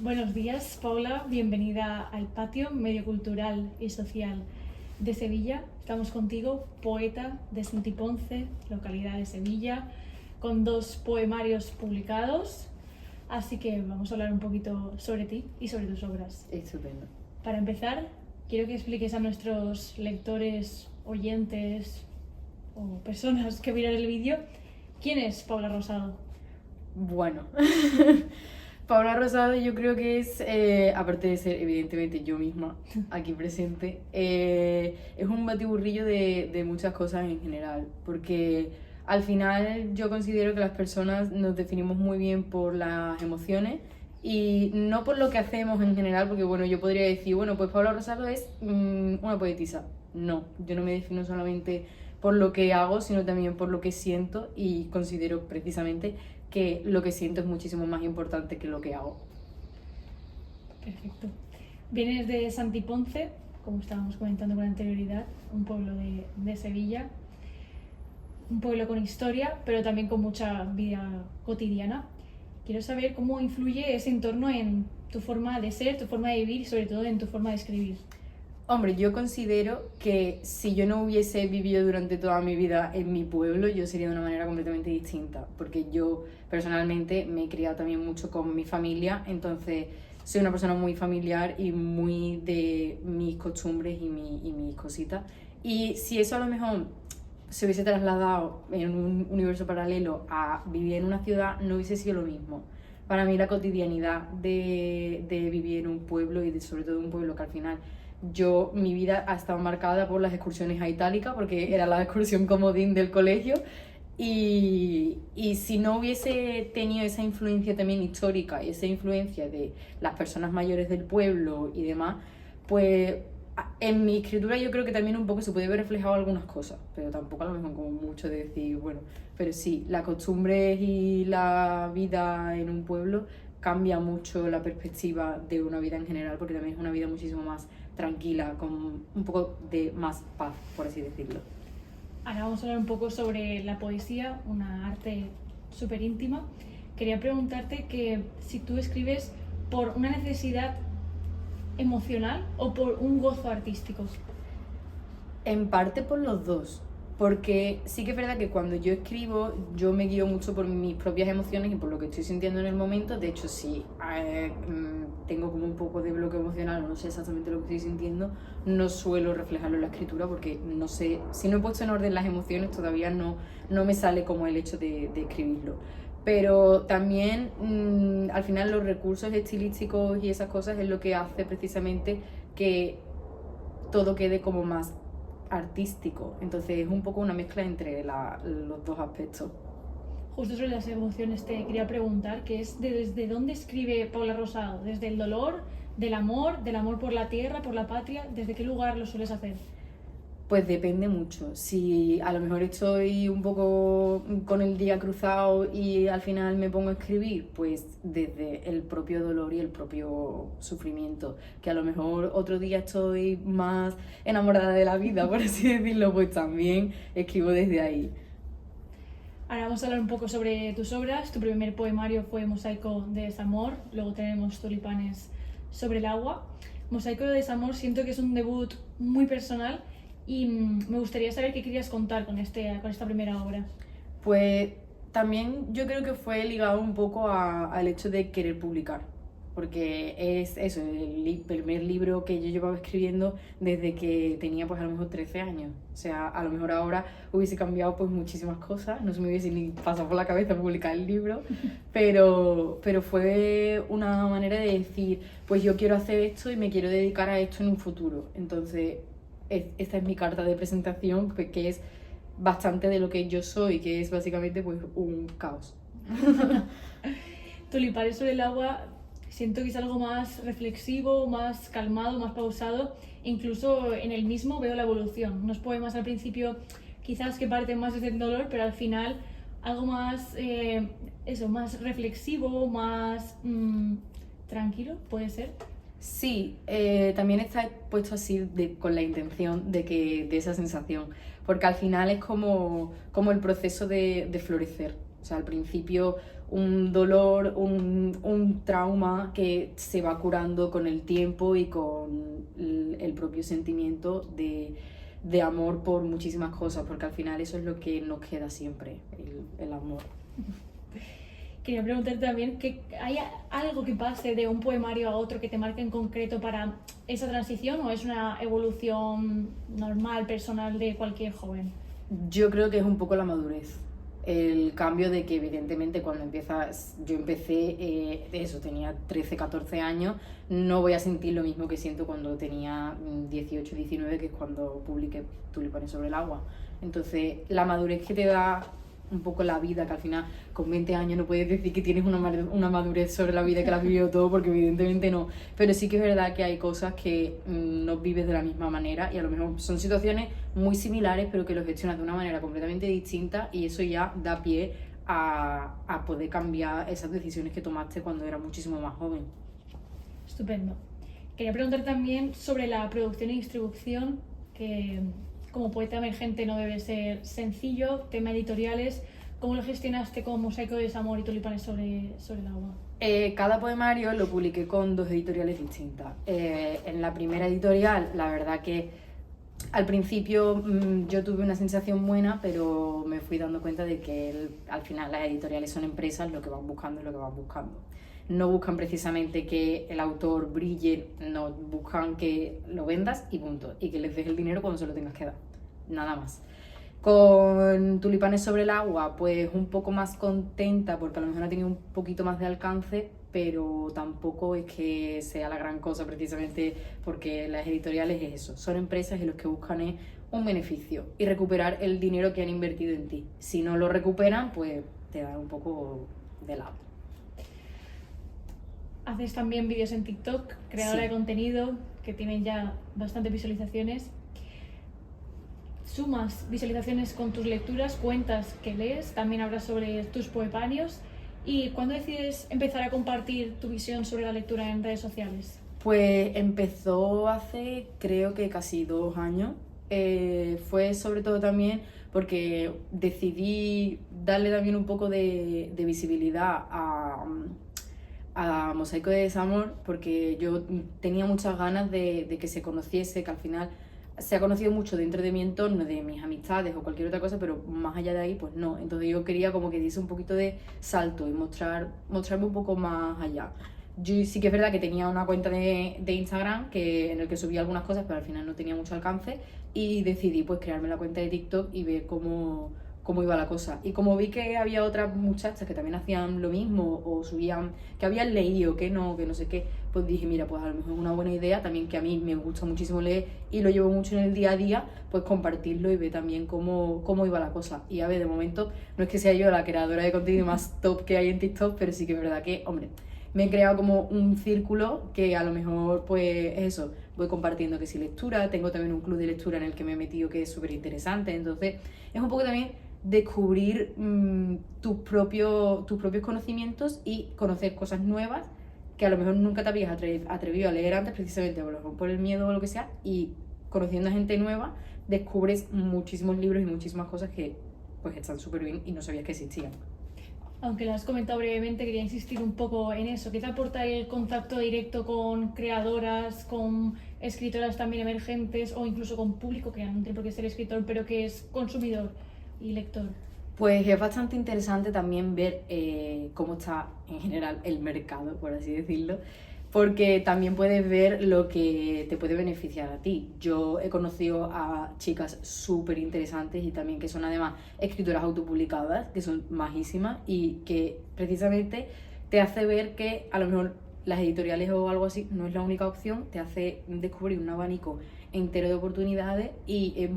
Buenos días, Paula. Bienvenida al Patio Medio Cultural y Social de Sevilla. Estamos contigo, poeta de Santiponce, localidad de Sevilla, con 2 poemarios publicados. Así que vamos a hablar un poquito sobre ti y sobre tus obras. Estupendo. Para empezar, quiero que expliques a nuestros lectores, oyentes o personas que miran el vídeo, ¿quién es Paula Rosado? Bueno, Paula Rosado yo creo que es, aparte de ser evidentemente yo misma aquí presente, es un batiburrillo de muchas cosas en general, porque al final yo considero que las personas nos definimos muy bien por las emociones y no por lo que hacemos en general, porque bueno, yo podría decir, bueno, pues Paula Rosado es una poetisa. No, yo no me defino solamente por lo que hago, sino también por lo que siento y considero precisamente que lo que siento es muchísimo más importante que lo que hago. Perfecto. Vienes de Santiponce, como estábamos comentando con anterioridad, un pueblo de Sevilla, un pueblo con historia, pero también con mucha vida cotidiana. Quiero saber cómo influye ese entorno en tu forma de ser, tu forma de vivir y sobre todo en tu forma de escribir. Hombre, yo considero que si yo no hubiese vivido durante toda mi vida en mi pueblo, yo sería de una manera completamente distinta, porque yo personalmente me he criado también mucho con mi familia, entonces soy una persona muy familiar y muy de mis costumbres y mis cositas. Y si eso a lo mejor se hubiese trasladado en un universo paralelo a vivir en una ciudad, no hubiese sido lo mismo. Para mí la cotidianidad de vivir en un pueblo y sobre todo un pueblo que al final mi vida ha estado marcada por las excursiones a Itálica, porque era la excursión comodín del colegio, y si no hubiese tenido esa influencia también histórica y esa influencia de las personas mayores del pueblo y demás, pues en mi escritura yo creo que también un poco se puede ver reflejado algunas cosas, pero tampoco a lo mejor como mucho de decir, bueno, pero sí, las costumbres y la vida en un pueblo cambia mucho la perspectiva de una vida en general, porque también es una vida muchísimo más tranquila, con un poco de más paz, por así decirlo. Ahora vamos a hablar un poco sobre la poesía, una arte súper íntima. Quería preguntarte que si tú escribes por una necesidad emocional o por un gozo artístico. En parte por los dos, porque sí que es verdad que cuando yo escribo yo me guío mucho por mis propias emociones y por lo que estoy sintiendo en el momento. De hecho, si tengo como un poco de bloqueo emocional o no sé exactamente lo que estoy sintiendo, no suelo reflejarlo en la escritura porque no sé, si no he puesto en orden las emociones todavía no me sale como el hecho de escribirlo. Pero también al final los recursos estilísticos y esas cosas es lo que hace precisamente que todo quede como más artístico, entonces es un poco una mezcla entre los dos aspectos. Justo sobre las emociones te quería preguntar, que es desde dónde escribe Paula Rosado, desde el dolor, del amor por la tierra, por la patria, ¿desde qué lugar lo sueles hacer? Pues depende mucho. Si a lo mejor estoy un poco con el día cruzado y al final me pongo a escribir, pues desde el propio dolor y el propio sufrimiento. Que a lo mejor otro día estoy más enamorada de la vida, por así decirlo, pues también escribo desde ahí. Ahora vamos a hablar un poco sobre tus obras. Tu primer poemario fue Mosaico de Desamor, luego tenemos Tulipanes sobre el agua. Mosaico de Desamor siento que es un debut muy personal y me gustaría saber qué querías contar con esta primera obra. Pues también yo creo que fue ligado un poco al hecho de querer publicar, porque es eso, el primer libro que yo llevaba escribiendo desde que tenía pues a lo mejor 13 años. O sea, a lo mejor ahora hubiese cambiado pues muchísimas cosas, no se me hubiese ni pasado por la cabeza publicar el libro, pero fue una manera de decir, pues yo quiero hacer esto y me quiero dedicar a esto en un futuro. Entonces, esta es mi carta de presentación, que es bastante de lo que yo soy, que es básicamente pues un caos. Tulipanes sobre el agua siento que es algo más reflexivo, más calmado, más pausado. Incluso en el mismo veo la evolución. Unos poemas al principio quizás que parten más desde el dolor, pero al final algo más, más reflexivo, más tranquilo, puede ser. Sí, también está puesto así con la intención de esa sensación, porque al final es como el proceso de florecer. O sea, al principio un dolor, un trauma que se va curando con el tiempo y con el propio sentimiento de amor por muchísimas cosas, porque al final eso es lo que nos queda siempre, el amor. Quería preguntarte también que ¿hay algo que pase de un poemario a otro que te marque en concreto para esa transición o es una evolución normal, personal de cualquier joven? Yo creo que es un poco la madurez. El cambio de que evidentemente cuando yo empecé, tenía 13, 14 años, no voy a sentir lo mismo que siento cuando tenía 18, 19, que es cuando publiqué Tulipanes sobre el agua. Entonces, la madurez que te da un poco la vida, que al final con 20 años no puedes decir que tienes una madurez sobre la vida, que la has vivido todo, porque evidentemente no. Pero sí que es verdad que hay cosas que no vives de la misma manera y a lo mejor son situaciones muy similares, pero que lo gestionas de una manera completamente distinta y eso ya da pie a poder cambiar esas decisiones que tomaste cuando eras muchísimo más joven. Estupendo. Quería preguntar también sobre la producción y distribución, que como poeta emergente no debe ser sencillo, tema editoriales. ¿Cómo lo gestionaste con Mosaico de Desamor y Tulipanes sobre el agua? Cada poemario lo publiqué con 2 editoriales distintas. En la primera editorial, la verdad que al principio yo tuve una sensación buena, pero me fui dando cuenta de que al final las editoriales son empresas, lo que van buscando es lo que van buscando. No buscan precisamente que el autor brille, no, buscan que lo vendas y punto, y que les des el dinero cuando se lo tengas que dar, nada más. Con Tulipanes sobre el agua, pues un poco más contenta porque a lo mejor ha tenido un poquito más de alcance, pero tampoco es que sea la gran cosa precisamente porque las editoriales es eso, son empresas y los que buscan es un beneficio y recuperar el dinero que han invertido en ti. Si no lo recuperan, pues te dan un poco de lado. Haces también vídeos en TikTok, creadora Sí. de contenido, que tienen ya bastantes visualizaciones. Sumas visualizaciones con tus lecturas, cuentas que lees, también hablas sobre tus poemarios. ¿Y cuándo decides empezar a compartir tu visión sobre la lectura en redes sociales? Pues empezó hace creo que casi 2 años. Fue sobre todo también porque decidí darle también un poco de visibilidad a Mosaico de Desamor, porque yo tenía muchas ganas de que se conociese, que al final se ha conocido mucho dentro de mi entorno, de mis amistades o cualquier otra cosa, pero más allá de ahí, pues no. Entonces yo quería como que diese un poquito de salto y mostrarme un poco más allá. Yo sí que es verdad que tenía una cuenta de Instagram en el que subía algunas cosas, pero al final no tenía mucho alcance y decidí pues crearme la cuenta de TikTok y ver cómo iba la cosa. Y como vi que había otras muchachas que también hacían lo mismo o subían, que habían leído, que no sé qué, pues dije, mira, pues a lo mejor es una buena idea, también que a mí me gusta muchísimo leer y lo llevo mucho en el día a día, pues compartirlo y ver también cómo iba la cosa. Y a ver, de momento, no es que sea yo la creadora de contenido más top que hay en TikTok, pero sí que es verdad que, hombre, me he creado como un círculo que a lo mejor, pues eso, voy compartiendo que si lectura, tengo también un club de lectura en el que me he metido que es súper interesante, entonces es un poco también descubrir tus propios conocimientos y conocer cosas nuevas que a lo mejor nunca te habías atrevido a leer antes, precisamente por el miedo o lo que sea, y conociendo a gente nueva descubres muchísimos libros y muchísimas cosas que pues están súper bien y no sabías que existían. Aunque lo has comentado brevemente, quería insistir un poco en eso. ¿Qué te aporta el contacto directo con creadoras, con escritoras también emergentes o incluso con público que no tiene por qué ser escritor, pero que es consumidor y lector? Pues es bastante interesante también ver cómo está en general el mercado, por así decirlo, porque también puedes ver lo que te puede beneficiar a ti. Yo he conocido a chicas súper interesantes y también que son además escritoras autopublicadas, que son majísimas y que precisamente te hace ver que a lo mejor las editoriales o algo así no es la única opción, te hace descubrir un abanico entero de oportunidades y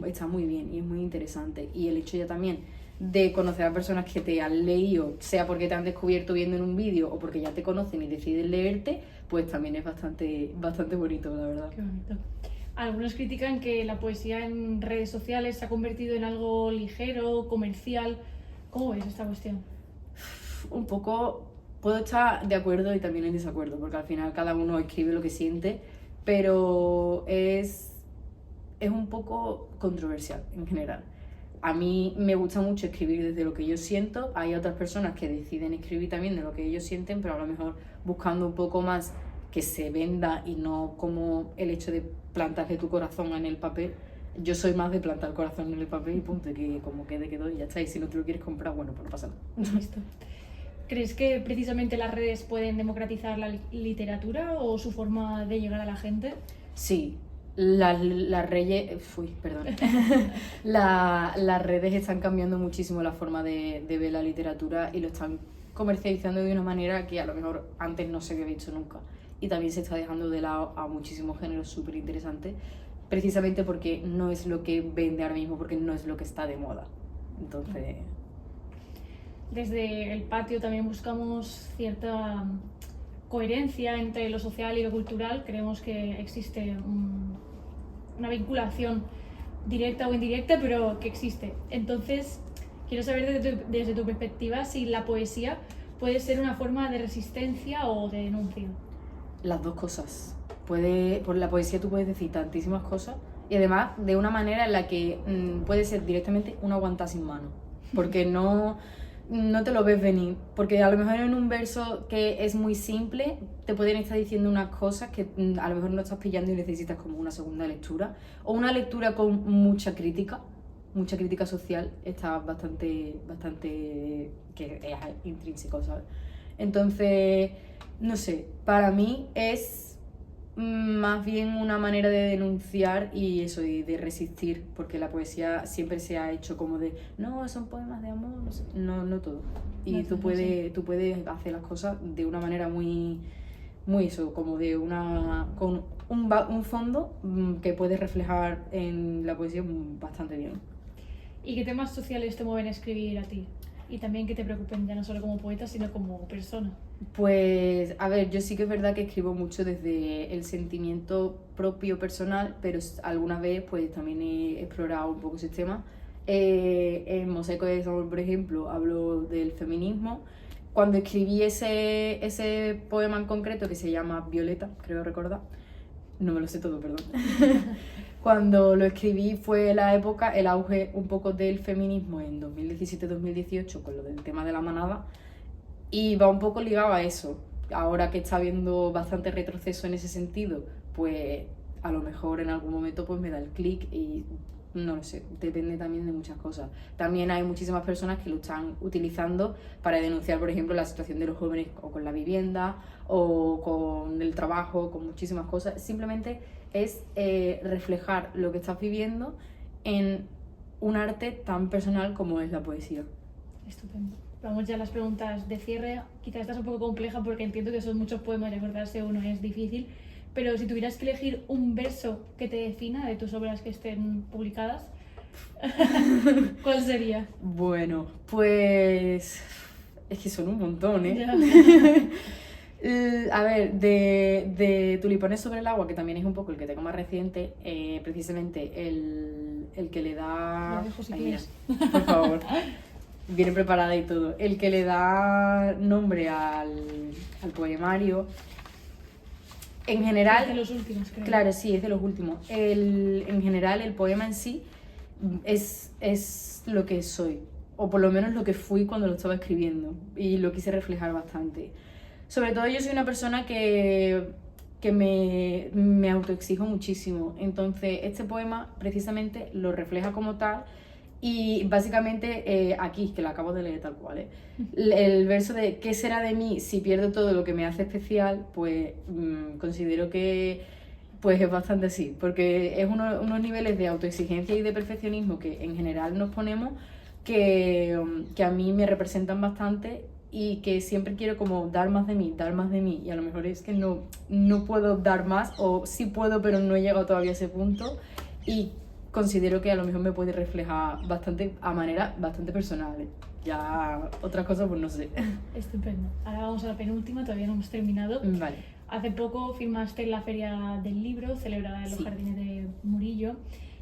está muy bien y es muy interesante. Y el hecho ya también de conocer a personas que te han leído, sea porque te han descubierto viendo en un vídeo o porque ya te conocen y deciden leerte, pues también es bastante bonito, la verdad. Qué bonito. Algunos critican que la poesía en redes sociales se ha convertido en algo ligero, comercial. ¿Cómo ves esta cuestión? Un poco puedo estar de acuerdo y también en desacuerdo, porque al final cada uno escribe lo que siente, pero es un poco controversial en general. a mí me gusta mucho escribir desde lo que yo siento, hay otras personas que deciden escribir también de lo que ellos sienten, pero a lo mejor buscando un poco más que se venda y no como el hecho de plantarle tu corazón en el papel. Yo soy más de plantar el corazón en el papel y punto, que como quede, quedó y ya está. Y si no te lo quieres comprar, bueno, pues no pasa nada. Listo. ¿Crees que precisamente las redes pueden democratizar la literatura o su forma de llegar a la gente? Sí, las las redes están cambiando muchísimo la forma de ver la literatura y lo están comercializando de una manera que a lo mejor antes no se había visto nunca. Y también se está dejando de lado a muchísimos géneros súper interesantes, precisamente porque no es lo que vende ahora mismo, porque no es lo que está de moda. Entonces... Desde el patio también buscamos cierta coherencia entre lo social y lo cultural. Creemos que existe una vinculación directa o indirecta, pero que existe. Entonces, quiero saber desde tu perspectiva si la poesía puede ser una forma de resistencia o de denuncia. Las dos cosas. Por la poesía tú puedes decir tantísimas cosas y además de una manera en la que puede ser directamente un aguantar sin mano, porque no te lo ves venir, porque a lo mejor en un verso que es muy simple te pueden estar diciendo unas cosas que a lo mejor no estás pillando y necesitas como una segunda lectura o una lectura con mucha crítica social, está bastante que es intrínseco, ¿sabes? Entonces, no sé, para mí es más bien una manera de denunciar y eso, y de resistir, porque la poesía siempre se ha hecho como de, no, son poemas de amor, no sé, no todo. Y No, tú puedes hacer las cosas de una manera muy eso, como de con un fondo que puedes reflejar en la poesía bastante bien. ¿Y qué temas sociales te mueven a escribir a ti? Y también que te preocupen ya no solo como poeta, sino como persona. Pues, a ver, yo sí que es verdad que escribo mucho desde el sentimiento propio personal, pero alguna vez pues también he explorado un poco ese tema. En Mosaico de Sabor, por ejemplo, hablo del feminismo. Cuando escribí ese poema en concreto que se llama Violeta, creo recordar, no me lo sé todo, perdón. Cuando lo escribí fue la época, el auge un poco del feminismo en 2017-2018 con lo del tema de la manada. Y va un poco ligado a eso. Ahora que está habiendo bastante retroceso en ese sentido, pues a lo mejor en algún momento pues me da el clic y no lo sé, depende también de muchas cosas. También hay muchísimas personas que lo están utilizando para denunciar, por ejemplo, la situación de los jóvenes o con la vivienda o con el trabajo, con muchísimas cosas. Simplemente es reflejar lo que estás viviendo en un arte tan personal como es la poesía. Estupendo. Vamos ya a las preguntas de cierre. Quizás esta es un poco compleja porque entiendo que son muchos poemas y acordarse uno es difícil, pero si tuvieras que elegir un verso que te defina de tus obras que estén publicadas, ¿cuál sería? Bueno, pues es que son un montón, ¿eh? Ya. A ver, de Tulipanes sobre el agua, que también es un poco el que tengo más reciente, precisamente el que le da... Lo dejo si Ay, quieres. mira, por favor. Viene preparada y todo. El que le da nombre al poemario. En general... Es de los últimos, creo. Claro, sí, es de los últimos. En general, el poema en sí es lo que soy. O por lo menos lo que fui cuando lo estaba escribiendo. Y lo quise reflejar bastante. Sobre todo yo soy una persona que me autoexijo muchísimo. Entonces, este poema precisamente lo refleja como tal. Y básicamente aquí, que lo acabo de leer tal cual, el verso de ¿qué será de mí si pierdo todo lo que me hace especial? Pues considero que pues es bastante así, porque es unos niveles de autoexigencia y de perfeccionismo que en general nos ponemos que a mí me representan bastante y que siempre quiero como dar más de mí, y a lo mejor es que no puedo dar más, o sí puedo pero no he llegado todavía a ese punto, y considero que a lo mejor me puede reflejar bastante a manera bastante personal. Ya otras cosas pues no sé. Estupendo. Ahora vamos a la penúltima, todavía no hemos terminado. Vale. Hace poco firmaste en la Feria del Libro, celebrada en los Jardines de Murillo,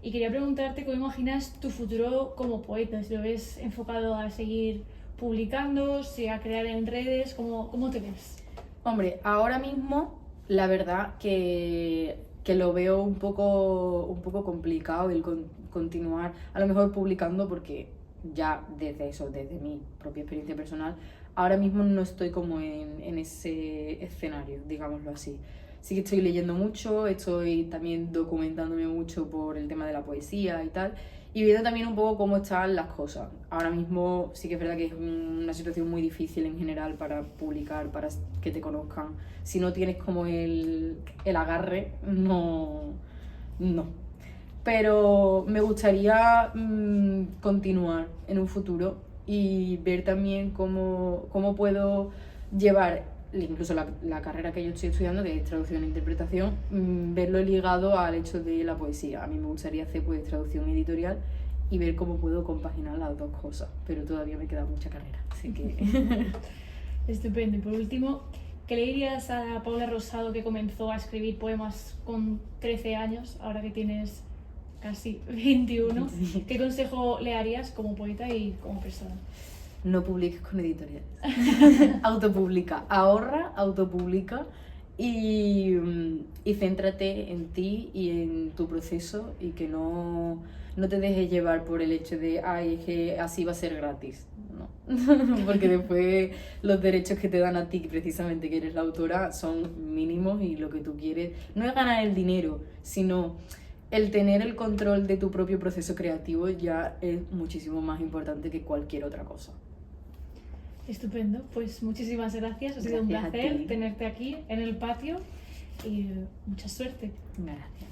y quería preguntarte cómo imaginas tu futuro como poeta, si lo ves enfocado a seguir publicando, si a crear en redes, ¿cómo te ves? Hombre, ahora mismo la verdad que que lo veo un poco complicado el continuar, a lo mejor publicando, porque ya desde mi propia experiencia personal, ahora mismo no estoy como en ese escenario, digámoslo así. Sí que estoy leyendo mucho, estoy también documentándome mucho por el tema de la poesía y tal, y viendo también un poco cómo están las cosas. Ahora mismo sí que es verdad que es una situación muy difícil en general para publicar, para que te conozcan. Si no tienes como el agarre, no. Pero me gustaría continuar en un futuro y ver también cómo puedo llevar incluso la carrera que yo estoy estudiando, que es traducción e interpretación, verlo ligado al hecho de la poesía. A mí me gustaría hacer pues traducción editorial y ver cómo puedo compaginar las dos cosas, pero todavía me queda mucha carrera, así que... Estupendo. Y por último, ¿qué le dirías a Paula Rosado, que comenzó a escribir poemas con 13 años, ahora que tienes casi 21? Sí. ¿Qué consejo le harías como poeta y como persona? No publiques con editoriales. Autopublica, ahorra, autopublica y céntrate en ti y en tu proceso, y que no te dejes llevar por el hecho de, ay, es que así va a ser gratis. No, porque después los derechos que te dan a ti, precisamente que eres la autora, son mínimos, y lo que tú quieres no es ganar el dinero, sino el tener el control de tu propio proceso creativo. Ya es muchísimo más importante que cualquier otra cosa. Estupendo, pues muchísimas gracias, ha sido un Gracias a placer ti. tenerte aquí en el patio y mucha suerte. Gracias.